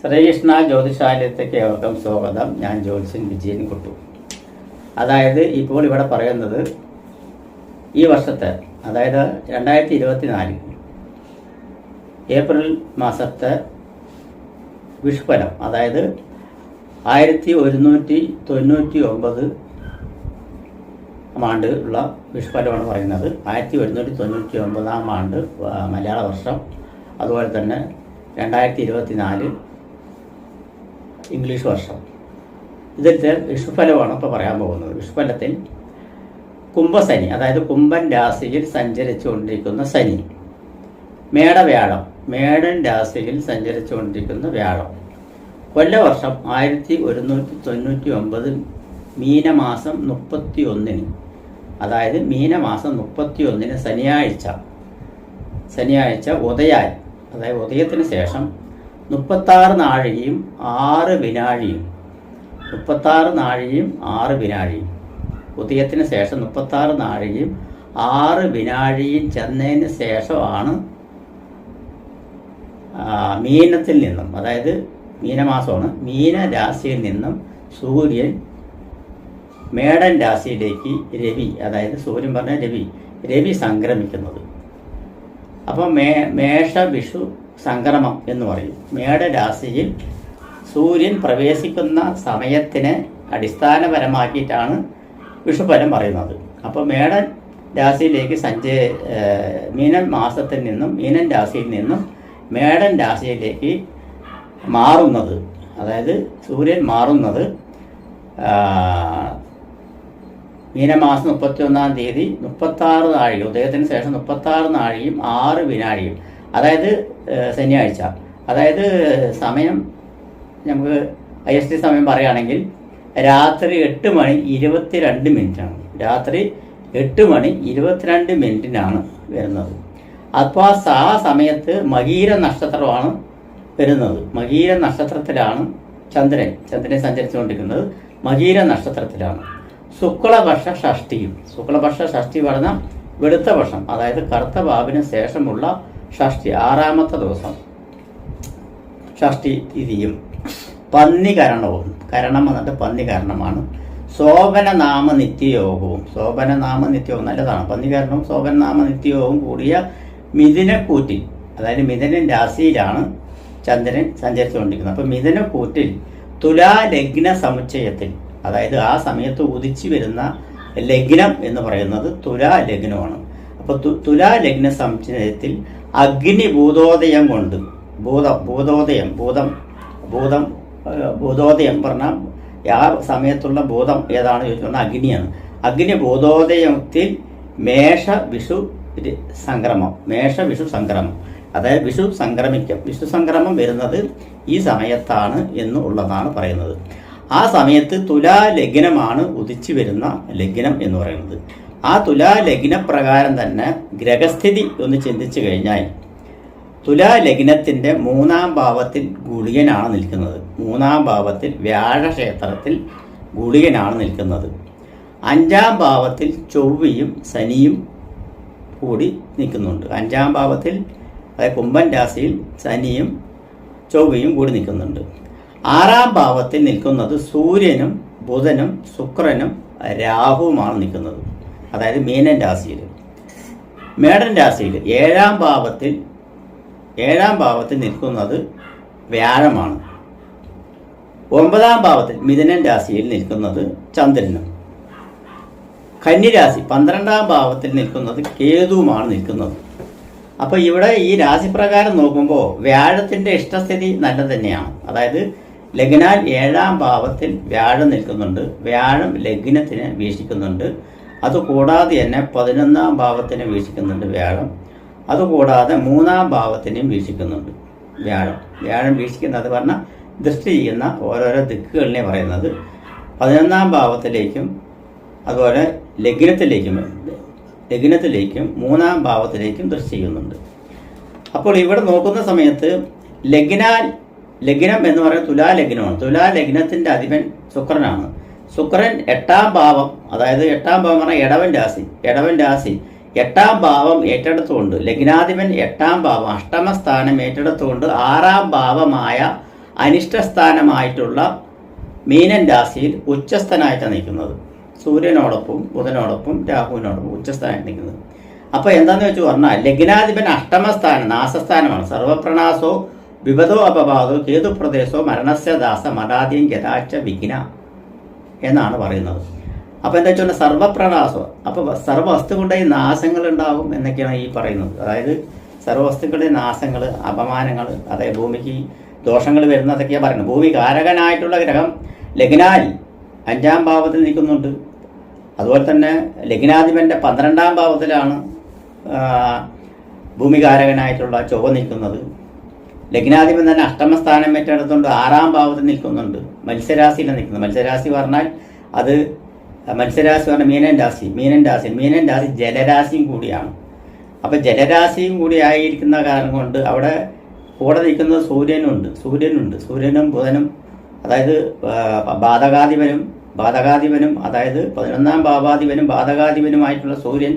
ശ്രീകൃഷ്ണ ജ്യോതിഷാലയത്തേക്ക് ഏവർക്കും സ്വാഗതം. ഞാൻ ജ്യോത്സ്യൻ വിജയൻ കുട്ടു. അതായത് ഇപ്പോൾ ഇവിടെ പറയുന്നത് ഈ വർഷത്തെ, അതായത് 2024 ഏപ്രിൽ മാസത്തെ വിഷുഫലം, അതായത് 1199 ആണ്ട് ഉള്ള വിഷുഫലമാണ് പറയുന്നത്. 1199 ആണ്ട് മലയാള വർഷം, അതുപോലെ തന്നെ 2024 ഇംഗ്ലീഷ് വർഷം. ഇതിലത്തെ വിഷുഫലമാണ് ഇപ്പോൾ പറയാൻ പോകുന്നത്. വിഷുഫലത്തിൽ കുംഭശനി, അതായത് കുംഭൻ രാശിയിൽ സഞ്ചരിച്ചുകൊണ്ടിരിക്കുന്ന ശനി, മേടവ്യാഴം, മേടൻ രാശിയിൽ സഞ്ചരിച്ചുകൊണ്ടിരിക്കുന്ന വ്യാഴം, കൊല്ലവർഷം 1199 മീനമാസം 31, അതായത് മീനമാസം 31 ശനിയാഴ്ച ഉദയായി, അതായത് ഉദയത്തിന് ശേഷം 36 നാഴികയും 6 വിനാഴിയും, 36 നാഴികയും 6 വിനാഴിയും, ഉദയത്തിന് ശേഷം 36 നാഴികയും 6 വിനാഴിയും ചെന്നതിന് ശേഷമാണ് മീനത്തിൽ നിന്നും, അതായത് മീനമാസമാണ്, മീനരാശിയിൽ നിന്നും സൂര്യൻ മേടൻ രാശിയിലേക്ക് രവി, അതായത് സൂര്യൻ പറഞ്ഞ രവി സംക്രമിക്കുന്നത്. അപ്പോൾ മേഷ വിഷു സംക്രമം എന്ന് പറയും. മേടരാശിയിൽ സൂര്യൻ പ്രവേശിക്കുന്ന സമയത്തിനെ അടിസ്ഥാനപരമാക്കിയിട്ടാണ് വിഷുഫലം പറയുന്നത്. അപ്പോൾ മേടൻ രാശിയിലേക്ക് മീനൻ മാസത്തിൽ നിന്നും, മീനൻ രാശിയിൽ നിന്നും മേടൻ രാശിയിലേക്ക് മാറുന്നത്, അതായത് സൂര്യൻ മാറുന്നത് മീനമാസം 31-ാം തീയതി 36 നാഴിക, ഉദയത്തിന് ശേഷം 36 നാഴികയും 6 വിനാഴിയും, അതായത് ശനിയാഴ്ച. അതായത് സമയം നമുക്ക് IST സമയം പറയുകയാണെങ്കിൽ രാത്രി 8:22 രാത്രി 8:22 വരുന്നത്. അപ്പോൾ ആ സമയത്ത് മകീര നക്ഷത്രമാണ് വരുന്നത്. മകീര നക്ഷത്രത്തിലാണ് ചന്ദ്രൻ സഞ്ചരിച്ചുകൊണ്ടിരിക്കുന്നത്. മകീര നക്ഷത്രത്തിലാണ്. ശുക്ലപക്ഷ ഷഷ്ടി പറഞ്ഞ വെളുത്ത പക്ഷം, അതായത് കറുത്ത വാവിന് ശേഷമുള്ള ഷഷ്ടി, 6ാമത്തെ ദിവസം ഷഷ്ടി തിഥിയും പന്നികരണവും, കരണം വന്നിട്ട് പന്നികരണമാണ്. ശോഭനനാമ നിത്യയോഗവും നല്ലതാണ്. പന്നികരണവും ശോഭനനാമ നിത്യയോഗവും കൂടിയ മിഥുനക്കൂറ്റിൽ, അതായത് മിഥുനൻ രാശിയിലാണ് ചന്ദ്രൻ സഞ്ചരിച്ചുകൊണ്ടിരിക്കുന്നത്. അപ്പോൾ മിഥുനക്കൂറ്റിൽ തുലാ ലഗ്ന സമുച്ചയത്തിൽ, അതായത് ആ സമയത്ത് ഉദിച്ചു വരുന്ന ലഗ്നം എന്ന് പറയുന്നത് തുലാ ലഗ്നമാണ്. അപ്പോൾ തുലാ ലഗ്ന സമുച്ചയത്തിൽ അഗ്നി ഭൂതോദയം കൊണ്ട്, ഭൂതോദയം പറഞ്ഞാൽ ആ സമയത്തുള്ള ഭൂതം ഏതാണ് ചോദിച്ചാൽ അഗ്നിയാണ്. അഗ്നി ഭൂതോദയത്തിൽ മേഷ വിഷു സംക്രമം, അതായത് വിഷു സംക്രമം വരുന്നത് ഈ സമയത്താണ് എന്നുള്ളതാണ് പറയുന്നത്. ആ സമയത്ത് തുലാ ലഗ്നമാണ് ഉദിച്ചു വരുന്ന ലഗ്നം എന്ന് പറയുന്നത്. ആ തുലാ ലഗ്നപ്രകാരം തന്നെ ഗ്രഹസ്ഥിതി ഒന്ന് ചിന്തിച്ചു കഴിഞ്ഞാൽ തുലാ ലഗ്നത്തിൻ്റെ 3-ാം ഭാവത്തിൽ ഗുളികനാണ് നിൽക്കുന്നത്. 3-ാം ഭാവത്തിൽ വ്യാഴക്ഷേത്രത്തിൽ ഗുളികനാണ് നിൽക്കുന്നത്. 5-ാം ഭാവത്തിൽ ചൊവ്വയും ശനിയും കൂടി നിൽക്കുന്നുണ്ട്. 5-ാം ഭാവത്തിൽ, അതായത് കുംഭൻ രാശിയിൽ ശനിയും ചൊവ്വയും കൂടി നിൽക്കുന്നുണ്ട്. 6-ാം ഭാവത്തിൽ നിൽക്കുന്നത് സൂര്യനും ബുധനും ശുക്രനും രാഹുവുമാണ് നിൽക്കുന്നത്, അതായത് മീനൻ രാശിയിൽ. മേടൻ രാശിയിൽ 7-ാം ഭാവത്തിൽ നിൽക്കുന്നത് വ്യാഴമാണ്. 9-ാം ഭാവത്തിൽ മിഥുനൻ രാശിയിൽ നിൽക്കുന്നത് ചന്ദ്രനും. കന്നിരാശി 12-ാം ഭാവത്തിൽ നിൽക്കുന്നത് കേതുവുമാണ് നിൽക്കുന്നത്. അപ്പോൾ ഇവിടെ ഈ രാശിപ്രകാരം നോക്കുമ്പോൾ വ്യാഴത്തിൻ്റെ ഇഷ്ടസ്ഥിതി നല്ല തന്നെയാണ്. അതായത് ലഗ്നാൽ 7-ാം ഭാവത്തിൽ വ്യാഴം നിൽക്കുന്നുണ്ട്. വ്യാഴം ലഗ്നത്തിന് വീക്ഷിക്കുന്നുണ്ട്. അതുകൂടാതെ തന്നെ 11-ാം ഭാവത്തിന് വീക്ഷിക്കുന്നുണ്ട് വ്യാഴം. അതുകൂടാതെ 3-ാം ഭാവത്തിനെയും വീക്ഷിക്കുന്നുണ്ട് വ്യാഴം വീക്ഷിക്കുന്നത് പറഞ്ഞാൽ ദൃഷ്ടി ചെയ്യുന്ന ഓരോരോ ദിക്കുകളിനെ പറയുന്നത്. 11-ാം ഭാവത്തിലേക്കും അതുപോലെ ലഗ്നത്തിലേക്കും 3-ാം ഭാവത്തിലേക്കും ദൃഷ്ടി ചെയ്യുന്നുണ്ട്. അപ്പോൾ ഇവിടെ നോക്കുന്ന സമയത്ത് ലഗ്നം എന്ന് പറയുന്നത് തുലാ ലഗ്നമാണ്. തുലാ ലഗ്നത്തിൻ്റെ അധിപൻ ശുക്രനാണ്. ശുക്രൻ 8-ാം ഭാവം, അതായത് 8-ാം ഭാവം പറഞ്ഞാൽ ഇടവൻ രാശി 8-ാം ഭാവം ഏറ്റെടുത്തുകൊണ്ട്, ലഗ്നാധിപൻ 8-ാം ഭാവം അഷ്ടമസ്ഥാനം ഏറ്റെടുത്തുകൊണ്ട് 6-ാം ഭാവമായ അനിഷ്ടസ്ഥാനമായിട്ടുള്ള മീനൻ രാശിയിൽ ഉച്ചസ്ഥനായിട്ടാണ് നിൽക്കുന്നത്. സൂര്യനോടൊപ്പം ബുധനോടൊപ്പം രാഹുവിനോടൊപ്പം ഉച്ചസ്ഥാനത്ത് നിൽക്കുന്നത്. അപ്പോൾ എന്താണെന്ന് വെച്ച് പറഞ്ഞാൽ ലഗ്നാധിപൻ അഷ്ടമസ്ഥാനം നാശസ്ഥാനമാണ്. സർവപ്രണാസോ വിപദോ അപവാദോ കേതുപ്രദേശോ മരണസ്യ ദാസ മടാദ്യം ഗതാച്ച വിഘ്ന എന്നാണ് പറയുന്നത്. അപ്പോൾ എന്താ വെച്ചാൽ സർവപ്രണാസോ, അപ്പോൾ സർവ്വവസ്തുക്കളുടെയും നാശങ്ങൾ ഉണ്ടാകും എന്നൊക്കെയാണ് ഈ പറയുന്നത്. അതായത് സർവ്വവസ്തുക്കളുടെയും നാശങ്ങൾ, അപമാനങ്ങൾ, അതായത് ഭൂമിക്ക് ദോഷങ്ങൾ വരുന്നതൊക്കെയാണ് പറയുന്നത്. ഭൂമി കാരകനായിട്ടുള്ള ഗ്രഹം ലഗ്നാലി 5ാം ഭാവത്തിൽ നിൽക്കുന്നുണ്ട്. അതുപോലെ തന്നെ ലഗ്നാധിപൻ്റെ 12ാം ഭാവത്തിലാണ് ഭൂമികാരകനായിട്ടുള്ള ചൊവ്വ നിൽക്കുന്നത്. ലഗ്നാധിപൻ തന്നെ അഷ്ടമസ്ഥാനം ഏറ്റെടുത്തുകൊണ്ട് 6ാം ഭാവത്തിൽ നിൽക്കുന്നുണ്ട്. മത്സ്യരാശിയിലാണ് നിൽക്കുന്നത്. മത്സ്യരാശി പറഞ്ഞാൽ അത് മത്സ്യരാശി പറഞ്ഞാൽ മീനൻ രാശി ജലരാശിയും കൂടിയാണ്. അപ്പം ജലരാശിയും കൂടി ആയിരിക്കുന്ന കാരണം കൊണ്ട് അവിടെ കൂടെ നിൽക്കുന്നത് സൂര്യനും ബുധനും, അതായത് ബാധകാധിപനും അതായത് 11ാം ഭാവാധിപനും ബാധകാധിപനുമായിട്ടുള്ള സൂര്യൻ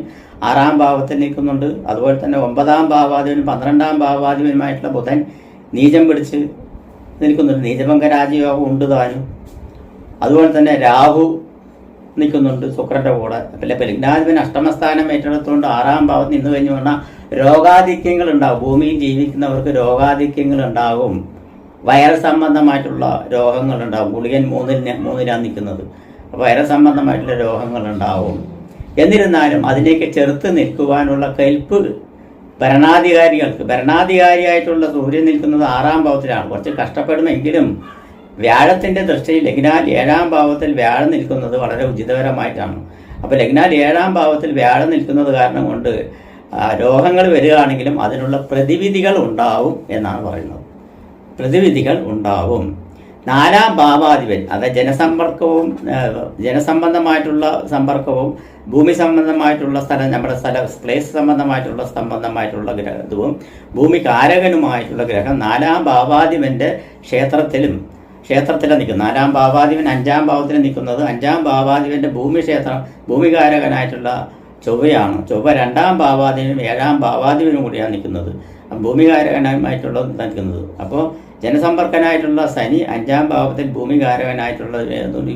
6ാം ഭാവത്തിൽ നിൽക്കുന്നുണ്ട്. അതുപോലെ തന്നെ 9ാം ഭാവാധിപനും 12ാം ഭാവാധിപനുമായിട്ടുള്ള ബുധൻ നീചം പിടിച്ച് നിൽക്കുന്നുണ്ട്. നീചഭംഗ രാജയോഗം ഉണ്ട് താനും. അതുപോലെ തന്നെ രാഹു നിൽക്കുന്നുണ്ട് ശുക്രൻ്റെ കൂടെ. അപ്പം ലഗ്നാധിപൻ അഷ്ടമസ്ഥാനം ഏറ്റെടുത്തുകൊണ്ട് 6ാം ഭാവത്ത് നിന്ന് കഴിഞ്ഞു പറഞ്ഞാൽ രോഗാധിക്യങ്ങൾ ഉണ്ടാകും. ഭൂമിയിൽ ജീവിക്കുന്നവർക്ക് രോഗാധിക്യങ്ങൾ ഉണ്ടാകും. വൈറസ് സംബന്ധമായിട്ടുള്ള രോഗങ്ങളുണ്ടാകും. ഗുളികൻ 3-ലാണ് നിൽക്കുന്നത്. അപ്പോൾ വൈറസ് സംബന്ധമായിട്ടുള്ള രോഗങ്ങളുണ്ടാവും. എന്നിരുന്നാലും അതിലേക്ക് ചെറുത്ത് നിൽക്കുവാനുള്ള കെൽപ്പ് ഭരണാധികാരിയായിട്ടുള്ള സൂര്യൻ നിൽക്കുന്നത് 6ാം ഭാവത്തിലാണ്. കുറച്ച് കഷ്ടപ്പെടുമെങ്കിലും വ്യാഴത്തിൻ്റെ ദൃഷ്ടിയിൽ ലഗ്നാൽ 7ാം ഭാവത്തിൽ വ്യാഴം നിൽക്കുന്നത് വളരെ ഉചിതപരമായിട്ടാണ്. അപ്പോൾ ലഗ്നാൽ 7ാം ഭാവത്തിൽ വ്യാഴം നിൽക്കുന്നത് കാരണം കൊണ്ട് രോഗങ്ങൾ വരികയാണെങ്കിലും അതിനുള്ള പ്രതിവിധികൾ ഉണ്ടാവും എന്നാണ് പറയുന്നത്. പ്രതിവിധികൾ ഉണ്ടാവും. 4ാം ഭാവാധിപൻ അതായത് ജനസംബന്ധമായിട്ടുള്ള സമ്പർക്കവും ഭൂമി സംബന്ധമായിട്ടുള്ള നമ്മുടെ പ്ലേസ് സംബന്ധമായിട്ടുള്ള ഗ്രഹവും ഭൂമി കാരകനുമായിട്ടുള്ള ഗ്രഹം 4ാം ഭാവാധിപൻ്റെ ക്ഷേത്രത്തിലാണ് നിൽക്കുന്നത്. 4ാം ഭാവാധിപൻ 5ാം ഭാവത്തിൽ നിൽക്കുന്നത്. 5ാം ഭാവാധിപൻ്റെ ഭൂമികാരകനായിട്ടുള്ള ചൊവ്വയാണ്. ചൊവ്വ 2ാം ഭാവാധിപനും 7ാം ഭാവാധിപനും കൂടിയാണ് നിൽക്കുന്നത്. ഭൂമികാരകനായിട്ടുള്ള നിൽക്കുന്നത്. അപ്പോൾ ജനസമ്പർക്കനായിട്ടുള്ള ശനി 5ാം ഭാവത്തിൽ ഭൂമികാരകനായിട്ടുള്ള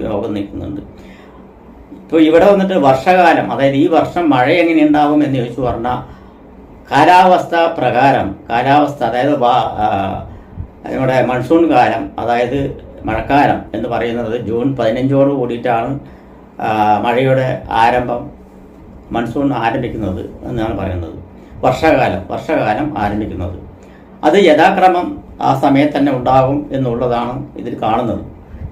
യോഗം നിൽക്കുന്നുണ്ട്. ഇപ്പോൾ ഇവിടെ വന്നിട്ട് വർഷകാലം, അതായത് ഈ വർഷം മഴ എങ്ങനെ ഉണ്ടാകും എന്ന് ചോദിച്ചു പറഞ്ഞാൽ കാലാവസ്ഥ അതായത് നമ്മുടെ മൺസൂൺ കാലം, അതായത് മഴക്കാലം എന്ന് പറയുന്നത് ജൂൺ 15 കൂടിയിട്ടാണ് മഴയുടെ മൺസൂൺ ആരംഭിക്കുന്നത് എന്നാണ് പറയുന്നത്. വർഷകാലം ആരംഭിക്കുന്നത്. അത് യഥാക്രമം ആ സമയത്ത് തന്നെ ഉണ്ടാകും എന്നുള്ളതാണ് ഇതിൽ കാണുന്നത്.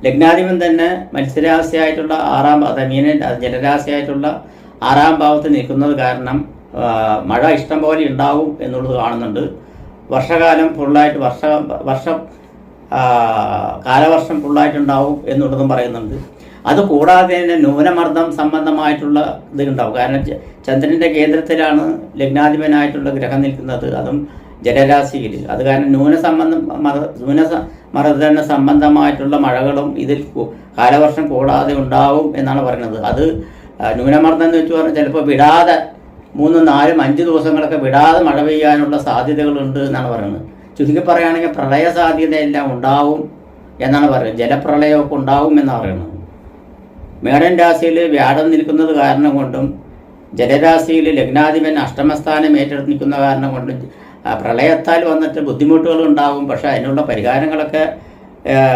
ലഗ്നാധിപൻ തന്നെ മത്സ്യരാശിയായിട്ടുള്ള 6ാം ജലരാശിയായിട്ടുട്ടുള്ള 6ാം ഭാവത്തിൽ നിൽക്കുന്നത് കാരണം മഴ ഇഷ്ടം പോലെ ഉണ്ടാവും എന്നുള്ളത് കാണുന്നുണ്ട്. വർഷകാലം ഫുള്ളായിട്ട് കാലവർഷം ഫുള്ളായിട്ടുണ്ടാവും എന്നുള്ളതും പറയുന്നുണ്ട്. അതുകൂടാതെ തന്നെ ന്യൂനമർദ്ദം സംബന്ധമായിട്ടുള്ള ഇതുണ്ടാവും. കാരണം ചന്ദ്രൻ്റെ കേന്ദ്രത്തിലാണ് ലഗ്നാധിപനായിട്ടുള്ള ഗ്രഹം നിൽക്കുന്നത്, അതും ജലരാശിയിൽ. അത് കാരണം ന്യൂനമർദ്ദന സംബന്ധമായിട്ടുള്ള മഴകളും ഇതിൽ കാലവർഷം കൂടാതെ ഉണ്ടാവും എന്നാണ് പറയുന്നത്. അത് ന്യൂനമർദ്ദം എന്ന് വെച്ച് പറഞ്ഞാൽ ചിലപ്പോൾ വിടാതെ 3, 4, 5 ദിവസങ്ങളൊക്കെ വിടാതെ മഴ പെയ്യാനുള്ള സാധ്യതകളുണ്ട് എന്നാണ് പറയുന്നത്. ചുരുക്കി പറയുകയാണെങ്കിൽ പ്രളയ സാധ്യതയെല്ലാം ഉണ്ടാവും എന്നാണ് പറയുന്നത്. ജലപ്രളയമൊക്കെ ഉണ്ടാവും എന്നാണ് പറയുന്നത്. മേടൻ രാശിയിൽ വ്യാഴം നിൽക്കുന്നത് കാരണം കൊണ്ടും ജലരാശിയിൽ ലഗ്നാധിപൻ അഷ്ടമസ്ഥാനം ഏറ്റെടുത്ത് നിൽക്കുന്ന കാരണം കൊണ്ടും പ്രളയത്താൽ വന്നിട്ട് ബുദ്ധിമുട്ടുകൾ ഉണ്ടാകും. പക്ഷേ അതിനുള്ള പരിഹാരങ്ങളൊക്കെ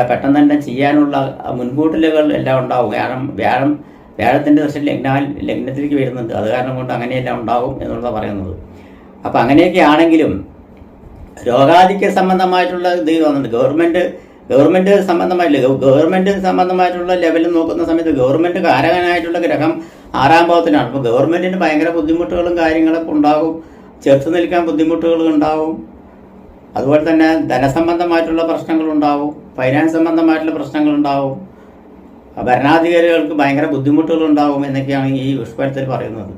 പെട്ടെന്ന് തന്നെ ചെയ്യാനുള്ള മുൻകൂട്ടലുകൾ എല്ലാം ഉണ്ടാവും. കാരണം വ്യാഴത്തിൻ്റെ ദൃഷ്ടിയിൽ ലഗ്നത്തിലേക്ക് വരുന്നുണ്ട്. അത് കാരണം കൊണ്ട് അങ്ങനെയെല്ലാം ഉണ്ടാവും എന്നുള്ളതാണ് പറയുന്നത്. അപ്പം അങ്ങനെയൊക്കെ ആണെങ്കിലും രോഗാധിക്യ സംബന്ധമായിട്ടുള്ള ഇത് വന്നിട്ടുണ്ട്. ഗവൺമെൻറ് സംബന്ധമായിട്ടുള്ള ലെവലിൽ നോക്കുന്ന സമയത്ത് ഗവൺമെൻറ് കാരകനായിട്ടുള്ള ഗ്രഹം 6ാം ഭാവത്തിലാണ്. അപ്പോൾ ഗവൺമെൻറ്റിന് ഭയങ്കര ബുദ്ധിമുട്ടുകളും കാര്യങ്ങളൊക്കെ ഉണ്ടാകും. ചെറുത്ത് നിൽക്കാൻ ബുദ്ധിമുട്ടുകൾ ഉണ്ടാവും. അതുപോലെ തന്നെ ധനസംബന്ധമായിട്ടുള്ള പ്രശ്നങ്ങളുണ്ടാവും. ഫൈനാൻസ് സംബന്ധമായിട്ടുള്ള പ്രശ്നങ്ങളുണ്ടാവും. ഭരണാധികാരികൾക്ക് ഭയങ്കര ബുദ്ധിമുട്ടുകളുണ്ടാവും എന്നൊക്കെയാണ് ഈ വിഷുഫലത്തിൽ പറയുന്നത്.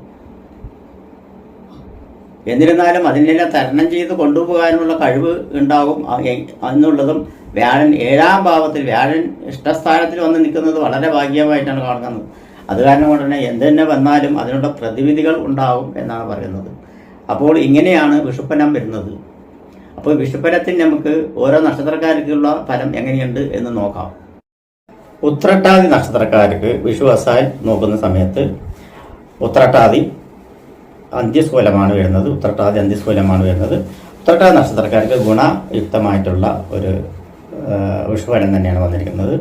എന്നിരുന്നാലും അതിനെല്ലാം തരണം ചെയ്ത് കൊണ്ടുപോകാനുള്ള കഴിവ് ഉണ്ടാകും എന്നുള്ളതും വ്യാഴൻ 7ാം ഭാവത്തിൽ വ്യാഴൻ ഇഷ്ടസ്ഥാനത്തിൽ വന്ന് നിൽക്കുന്നത് വളരെ ഭാഗ്യമായിട്ടാണ് കാണുന്നത്. അത് കാരണം കൊണ്ട് തന്നെ എന്തുതന്നെ വന്നാലും അതിനുള്ള പ്രതിവിധികൾ ഉണ്ടാവും എന്നാണ് പറയുന്നത്. അപ്പോൾ ഇങ്ങനെയാണ് വിഷുപ്പനം വരുന്നത്. അപ്പോൾ വിഷുഫലത്തിൽ നമുക്ക് ഓരോ നക്ഷത്രക്കാർക്കുള്ള ഫലം എങ്ങനെയുണ്ട് എന്ന് നോക്കാം. ഉത്രട്ടാതി നക്ഷത്രക്കാർക്ക് വിഷു അസാൽ നോക്കുന്ന സമയത്ത് ഉത്രട്ടാതി അന്ത്യസ്കൂലമാണ് വരുന്നത്. ഉത്രട്ടാതി നക്ഷത്രക്കാർക്ക് ഗുണയുക്തമായിട്ടുള്ള ഒരു വിഷുഫലം തന്നെയാണ് വന്നിരിക്കുന്നത്.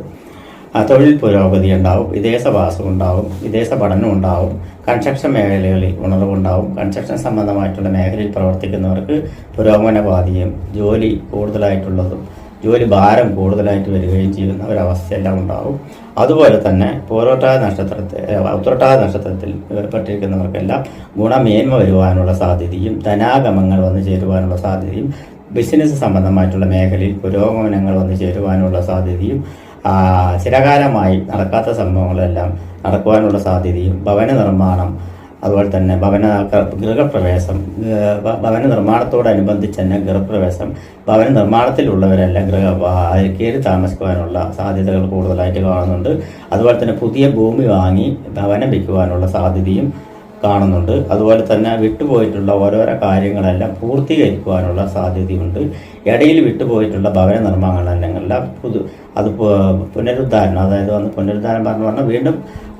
തൊഴിൽ പുരോഗതി ഉണ്ടാവും, വിദേശവാസം ഉണ്ടാവും, വിദേശ പഠനം ഉണ്ടാവും, കൺസ്ട്രക്ഷൻ മേഖലകളിൽ ഉണർവുണ്ടാവും. കൺസ്ട്രക്ഷൻ സംബന്ധമായിട്ടുള്ള മേഖലയിൽ പ്രവർത്തിക്കുന്നവർക്ക് പുരോഗമനവാദിയും ജോലി കൂടുതലായിട്ടുള്ളതും ജോലി ഭാരം കൂടുതലായിട്ട് വരികയും ചെയ്യുന്ന ഒരവസ്ഥയെല്ലാം ഉണ്ടാവും. അതുപോലെ തന്നെ ഉത്രട്ടാതി നക്ഷത്രത്തിൽ പെട്ടിരിക്കുന്നവർക്കെല്ലാം ഗുണമേന്മ വരുവാനുള്ള സാധ്യതയും ധനാഗമങ്ങൾ വന്നു ചേരുവാനുള്ള സാധ്യതയും ബിസിനസ് സംബന്ധമായിട്ടുള്ള മേഖലയിൽ പുരോഗമനങ്ങൾ വന്നു ചേരുവാനുള്ള സാധ്യതയും ചിരകാലമായി നടക്കാത്ത സംഭവങ്ങളെല്ലാം നടക്കുവാനുള്ള സാധ്യതയും ഭവന നിർമ്മാണം, അതുപോലെ തന്നെ ഗൃഹപ്രവേശം, ഭവന നിർമ്മാണത്തോടനുബന്ധിച്ച് തന്നെ ഗൃഹപ്രവേശം, ഭവന നിർമ്മാണത്തിലുള്ളവരെല്ലാം കയറി താമസിക്കുവാനുള്ള സാധ്യതകൾ കൂടുതലായിട്ട് കാണുന്നുണ്ട്. അതുപോലെ തന്നെ പുതിയ ഭൂമി വാങ്ങി ഭവനം വയ്ക്കുവാനുള്ള സാധ്യതയും കാണുന്നുണ്ട്. അതുപോലെ തന്നെ വിട്ടുപോയിട്ടുള്ള ഓരോരോ കാര്യങ്ങളെല്ലാം പൂർത്തീകരിക്കുവാനുള്ള സാധ്യതയുണ്ട്. ഇടയിൽ വിട്ടുപോയിട്ടുള്ള ഭവന നിർമ്മാണങ്ങളെല്ലാം പുനരുദ്ധാരണം, അതായത് പുനരുദ്ധാരണം പറഞ്ഞാൽ വീണ്ടും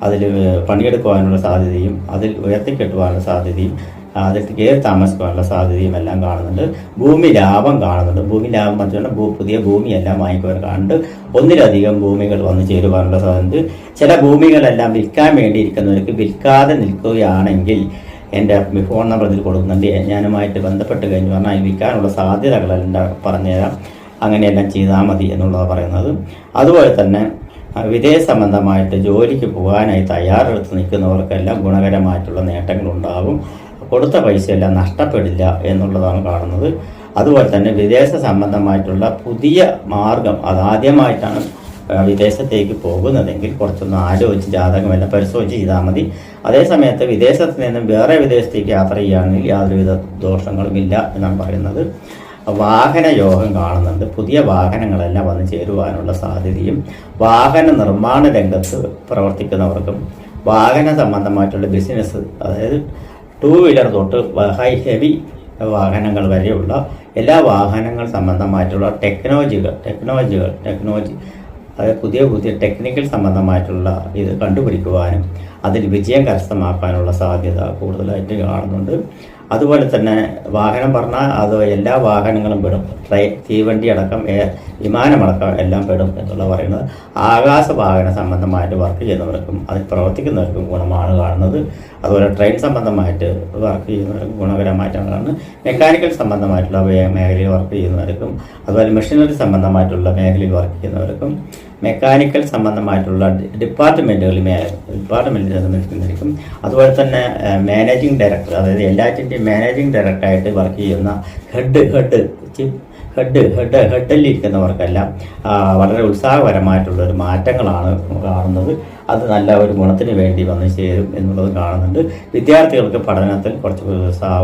അതിൽ പണിയെടുക്കുവാനുള്ള സാധ്യതയും അതിൽ ഉയർത്തിക്കെട്ടുവാനുള്ള സാധ്യതയും അതിൽ കയറി താമസിക്കുവാനുള്ള സാധ്യതയും എല്ലാം കാണുന്നുണ്ട്. ഭൂമി ലാഭം കാണുന്നുണ്ട്. ഭൂമി ലാഭം പറഞ്ഞാൽ പുതിയ ഭൂമിയെല്ലാം വാങ്ങിക്കുവാൻ കാണുന്നുണ്ട്. ഒന്നിലധികം ഭൂമികൾ വന്നു ചേരുവാനുള്ള സാധ്യത. ചില ഭൂമികളെല്ലാം വിൽക്കാൻ വേണ്ടിയിരിക്കുന്നവർക്ക് വിൽക്കാതെ നിൽക്കുകയാണെങ്കിൽ എൻ്റെ ഫോൺ നമ്പർ ഇതിൽ കൊടുക്കുന്നുണ്ട്. ഞാനുമായിട്ട് ബന്ധപ്പെട്ട് കഴിഞ്ഞ് പറഞ്ഞാൽ വിൽക്കാനുള്ള സാധ്യതകളെല്ലാം പറഞ്ഞുതരാം. അങ്ങനെയെല്ലാം ചെയ്താൽ മതി എന്നുള്ളതാണ് പറയുന്നത്. അതുപോലെ തന്നെ വിദേശ സംബന്ധമായിട്ട് ജോലിക്ക് പോകാനായി തയ്യാറെടുത്ത് നിൽക്കുന്നവർക്കെല്ലാം ഗുണകരമായിട്ടുള്ള നേട്ടങ്ങളുണ്ടാകും. കൊടുത്ത പൈസയെല്ലാം നഷ്ടപ്പെടില്ല എന്നുള്ളതാണ് കാണുന്നത്. അതുപോലെ തന്നെ വിദേശ സംബന്ധമായിട്ടുള്ള പുതിയ മാർഗം, അതാദ്യമായിട്ടാണ് വിദേശത്തേക്ക് പോകുന്നതെങ്കിൽ കുറച്ചൊന്ന് ആലോചിച്ച് ജാതകമെല്ലാം പരിശോധിച്ച് ചെയ്താൽ മതി. അതേസമയത്ത് വിദേശത്ത് നിന്നും വേറെ വിദേശത്തേക്ക് യാത്ര ചെയ്യുകയാണെങ്കിൽ യാതൊരുവിധ ദോഷങ്ങളുമില്ല എന്നാണ് പറയുന്നത്. വാഹന യോഗം കാണുന്നുണ്ട്. പുതിയ വാഹനങ്ങളെല്ലാം വന്ന് ചേരുവാനുള്ള സാധ്യതയും വാഹന നിർമ്മാണ രംഗത്ത് പ്രവർത്തിക്കുന്നവർക്കും വാഹന സംബന്ധമായിട്ടുള്ള ബിസിനസ്, അതായത് 2 വീലർ തൊട്ട് ഹെവി വാഹനങ്ങൾ വരെയുള്ള എല്ലാ വാഹനങ്ങൾ സംബന്ധമായിട്ടുള്ള ടെക്നോളജി, അതായത് പുതിയ ടെക്നിക്കൽ സംബന്ധമായിട്ടുള്ള ഇത് കണ്ടുപിടിക്കുവാനും അതിൽ വിജയം കരസ്ഥമാക്കാനുള്ള സാധ്യത കൂടുതലായിട്ട് കാണുന്നുണ്ട്. അതുപോലെ തന്നെ വാഹനം പറഞ്ഞാൽ അത് എല്ലാ വാഹനങ്ങളും പെടും. തീവണ്ടി അടക്കം വിമാനമടക്കം എല്ലാം പെടും എന്നുള്ള പറയുന്നത്. ആകാശ വാഹന സംബന്ധമായിട്ട് വർക്ക് ചെയ്യുന്നവർക്കും അതിൽ പ്രവർത്തിക്കുന്നവർക്കും ഗുണമാണ് കാണുന്നത്. അതുപോലെ ട്രെയിൻ സംബന്ധമായിട്ട് വർക്ക് ചെയ്യുന്നവർക്കും ഗുണകരമായിട്ടാണ് കാണുന്നത്. മെക്കാനിക്കൽ സംബന്ധമായിട്ടുള്ള മേഖലയിൽ വർക്ക് ചെയ്യുന്നവർക്കും അതുപോലെ മെഷീനറി സംബന്ധമായിട്ടുള്ള മേഖലയിൽ വർക്ക് ചെയ്യുന്നവർക്കും മെക്കാനിക്കൽ സംബന്ധമായിട്ടുള്ള ഡിപ്പാർട്ട്മെൻറ്റുകളിൽ നിൽക്കുന്നവർക്കും അതുപോലെ തന്നെ മാനേജിങ് ഡയറക്ടർ, അതായത് എല്ലാറ്റിൻ്റെയും മാനേജിങ് ഡയറക്ടറായിട്ട് വർക്ക് ചെയ്യുന്ന ഹെഡിലിരിക്കുന്നവർക്കെല്ലാം വളരെ ഉത്സാഹപരമായിട്ടുള്ളൊരു മാറ്റങ്ങളാണ് കാണുന്നത്. അത് നല്ല ഒരു ഗുണത്തിന് വേണ്ടി വന്നു ചേരും എന്നുള്ളത് കാണുന്നുണ്ട്. വിദ്യാർത്ഥികൾക്ക് പഠനത്തിൽ കുറച്ച്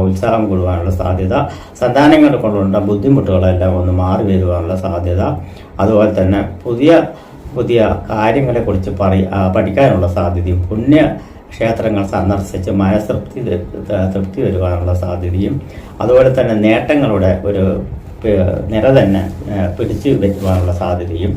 ഉത്സാഹം കൂടുവാനുള്ള സാധ്യത, സന്താനങ്ങളെ കൊണ്ടുള്ള ബുദ്ധിമുട്ടുകളെല്ലാം ഒന്ന് മാറി വരുവാനുള്ള സാധ്യത, അതുപോലെ തന്നെ പുതിയ കാര്യങ്ങളെക്കുറിച്ച് പഠിക്കാനുള്ള സാധ്യതയും പുണ്യ ക്ഷേത്രങ്ങൾ സന്ദർശിച്ച് തൃപ്തി വരുവാനുള്ള സാധ്യതയും അതുപോലെ തന്നെ നേട്ടങ്ങളുടെ ഒരു നിര തന്നെ പിടിച്ചു വെക്കുവാനുള്ള സാധ്യതയും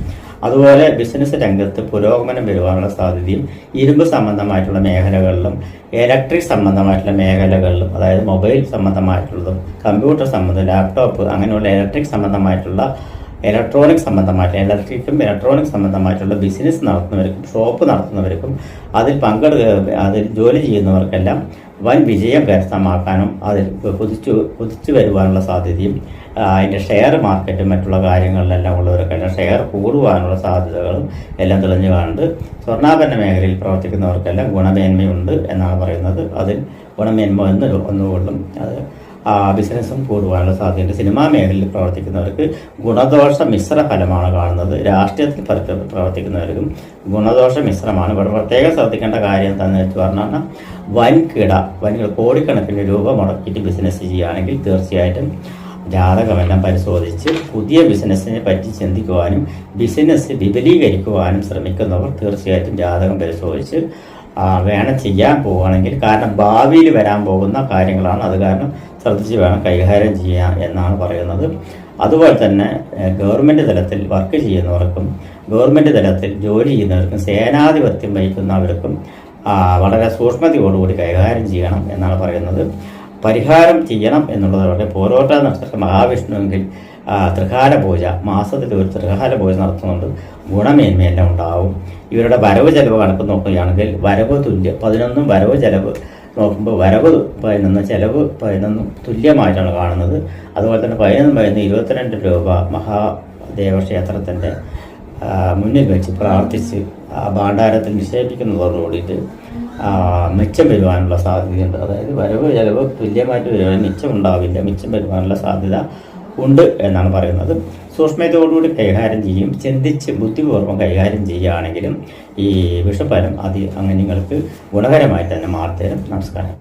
അതുപോലെ ബിസിനസ് രംഗത്ത് പുരോഗമനം വരുവാനുള്ള സാധ്യതയും ഇരുമ്പ് സംബന്ധമായിട്ടുള്ള മേഖലകളിലും ഇലക്ട്രിക് സംബന്ധമായിട്ടുള്ള മേഖലകളിലും, അതായത് മൊബൈൽ സംബന്ധമായിട്ടുള്ളതും കമ്പ്യൂട്ടർ സംബന്ധം, ലാപ്ടോപ്പ് അങ്ങനെയുള്ള ഇലക്ട്രിക് സംബന്ധമായിട്ടുള്ള ബിസിനസ് നടത്തുന്നവർക്കും ഷോപ്പ് നടത്തുന്നവർക്കും അതിൽ ജോലി ചെയ്യുന്നവർക്കെല്ലാം വൻ വിജയം കരസ്ഥമാക്കാനും അതിൽ കുതിച്ചു വരുവാനുള്ള സാധ്യതയും അതിൻ്റെ ഷെയർ മാർക്കറ്റും മറ്റുള്ള കാര്യങ്ങളിലെല്ലാം ഉള്ളവർക്കെല്ലാം ഷെയർ കൂടുവാനുള്ള സാധ്യതകളും എല്ലാം തെളിഞ്ഞു കാണുന്നുണ്ട്. സ്വർണ്ണാഭരണ മേഖലയിൽ പ്രവർത്തിക്കുന്നവർക്കെല്ലാം ഗുണമേന്മയുണ്ട് എന്നാണ് പറയുന്നത്. അതിൽ ഗുണമേന്മ ഒന്നുകൊള്ളും അത് ബിസിനസ്സും കൂടുവാനുള്ള സാധ്യതയുണ്ട്. സിനിമാ മേഖലയിൽ പ്രവർത്തിക്കുന്നവർക്ക് ഗുണദോഷ മിശ്ര ഫലമാണ് കാണുന്നത്. രാഷ്ട്രീയത്തിൽ പ്രവർത്തിക്കുന്നവർക്കും ഗുണദോഷ മിശ്രമാണ്. ഇവിടെ പ്രത്യേകം ശ്രദ്ധിക്കേണ്ട കാര്യം എന്താണെന്ന് വെച്ച് പറഞ്ഞാൽ വൻകിട കോടിക്കണക്കിന് രൂപ മുടക്കിയിട്ട് ബിസിനസ് ചെയ്യുകയാണെങ്കിൽ തീർച്ചയായിട്ടും ജാതകമെല്ലാം പരിശോധിച്ച് പുതിയ ബിസിനസ്സിനെ പറ്റി ചിന്തിക്കുവാനും ബിസിനസ് വിപുലീകരിക്കുവാനും ശ്രമിക്കുന്നവർ തീർച്ചയായിട്ടും ജാതകം പരിശോധിച്ച് വേണം ചെയ്യാൻ പോവുകയാണെങ്കിൽ. കാരണം ഭാവിയിൽ വരാൻ പോകുന്ന കാര്യങ്ങളാണ്. അത് കാരണം ശ്രദ്ധിച്ച് വേണം കൈകാര്യം ചെയ്യാൻ എന്നാണ് പറയുന്നത്. അതുപോലെ തന്നെ ഗവൺമെൻറ് തലത്തിൽ വർക്ക് ചെയ്യുന്നവർക്കും ഗവൺമെൻറ് തലത്തിൽ ജോലി ചെയ്യുന്നവർക്കും സേനാധിപത്യം വഹിക്കുന്നവർക്കും വളരെ സൂക്ഷ്മതയോടുകൂടി കൈകാര്യം ചെയ്യണം എന്നാണ് പറയുന്നത്. പരിഹാരം ചെയ്യണം എന്നുള്ളതോടെ പോരോട്ട നക്ഷത്ര മഹാവിഷ്ണുവെങ്കിൽ ത്രികാല പൂജ, മാസത്തിൽ ഒരു ത്രികാല പൂജ നടത്തുന്നുണ്ട്. ഗുണമേന്മയെല്ലാം ഉണ്ടാവും. ഇവരുടെ വരവ് ചെലവ് കണക്ക് നോക്കുകയാണെങ്കിൽ വരവ് തുല്യം 11 വരവ് ചെലവ് നോക്കുമ്പോൾ വരവ് 11 ചെലവ് 11 തുല്യമായിട്ടാണ് കാണുന്നത്. അതുപോലെ തന്നെ 11 22 രൂപ മഹാദേവക്ഷേത്രത്തിൻ്റെ മുന്നിൽ വെച്ച് പ്രാർത്ഥിച്ച് ഭാണ്ഡാരത്തിൽ നിക്ഷേപിക്കുന്നതോടുകൂടിയിട്ട് മിച്ചം വരുവാനുള്ള സാധ്യതയുണ്ട്. അതായത് വരവ് ചെലവ് തുല്യമായിട്ട് വരുവാൻ മിച്ചം ഉണ്ടാവില്ല, മിച്ചം വരുവാനുള്ള സാധ്യത ഉണ്ട് എന്നാണ് പറയുന്നത്. സൂക്ഷ്മതയോടുകൂടി കൈകാര്യം ചെയ്യും. ചിന്തിച്ച് ബുദ്ധിപൂർവ്വം കൈകാര്യം ചെയ്യുകയാണെങ്കിലും ഈ വിഷുഫലം അങ്ങനെ നിങ്ങൾക്ക് ഗുണകരമായി തന്നെ മാറിത്തരും. നമസ്കാരം.